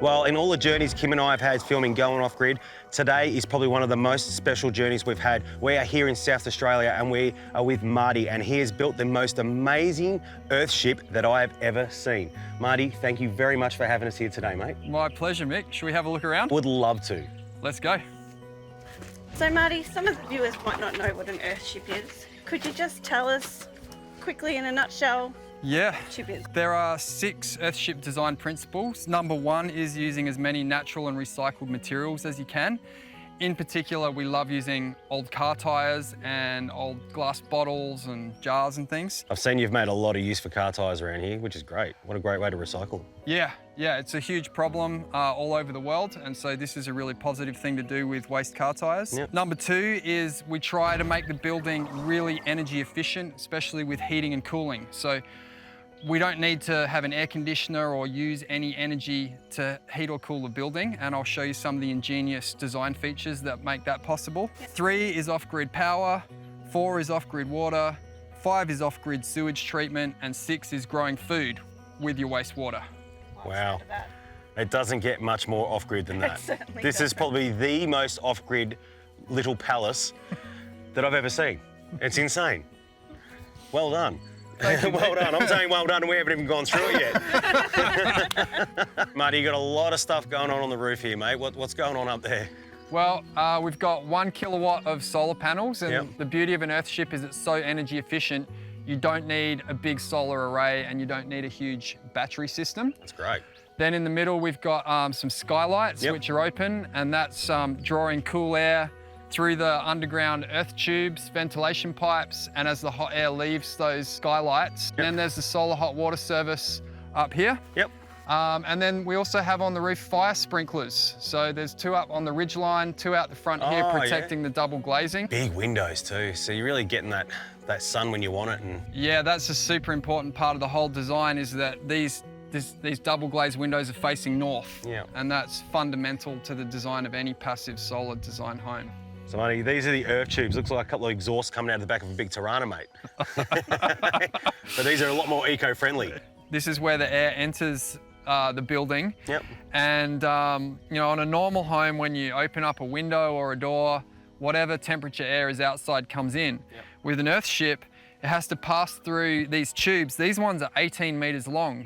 Well, in all the journeys Kim and I have had filming Going Off Grid, today is probably one of the most special journeys we've had. We are here in South Australia and we are with Marty, and he has built the most amazing Earthship that I have ever seen. Marty, thank you very much for having us here today, mate. My pleasure, Mick. Should we have a look around? Would love to. Let's go. So Marty, some of the viewers might not know what an Earthship is. Could you just tell us quickly in a nutshell? Yeah, Ship is. there are 6 Earthship design principles. Number 1 is using as many natural and recycled materials as you can. In particular, we love using old car tyres and old glass bottles and jars and things. I've seen you've made a lot of use for car tyres around here, which is great. What a great way to recycle. Yeah, it's a huge problem all over the world, and so this is a really positive thing to do with waste car tyres. Yep. Number 2 is we try to make the building really energy efficient, especially with heating and cooling. So we don't need to have an air conditioner or use any energy to heat or cool the building, and I'll show you some of the ingenious design features that make that possible. 3 is off-grid power, 4 is off-grid water, 5 is off-grid sewage treatment, and 6 is growing food with your wastewater. Wow. It doesn't get much more off-grid than that. This is probably the most off-grid little palace that I've ever seen. It's insane. Well done. Well done. I'm saying well done, and we haven't even gone through it yet. Marty, you got a lot of stuff going on the roof here, mate. What's going on up there? Well, we've got 1 kilowatt of solar panels, and Yep. the beauty of an Earthship is it's so energy efficient. You don't need a big solar array, and you don't need a huge battery system. That's great. Then in the middle, we've got some skylights, Yep. which are open, and that's drawing cool air through the underground earth tubes, ventilation pipes, and as the hot air leaves those skylights. Yep. Then there's the solar hot water service up here. Yep. And then we also have on the roof fire sprinklers. So there's 2 up on the ridge line, 2 out the front here, Oh, yeah. protecting the double glazing. Big windows too, so you're really getting that sun when you want it. And Yeah, that's a super important part of the whole design, is that these double glazed windows are facing north. Yeah. And that's fundamental to the design of any passive solar design home. so, Marty, these are the earth tubes. Looks like a couple of exhausts coming out of the back of a big Tirana, mate. But these are a lot more eco-friendly. This is where the air enters the building. Yep. And you know, on a normal home, when you open up a window or a door, whatever temperature air is outside comes in. Yep. With an Earthship, it has to pass through these tubes. These ones are 18 meters long.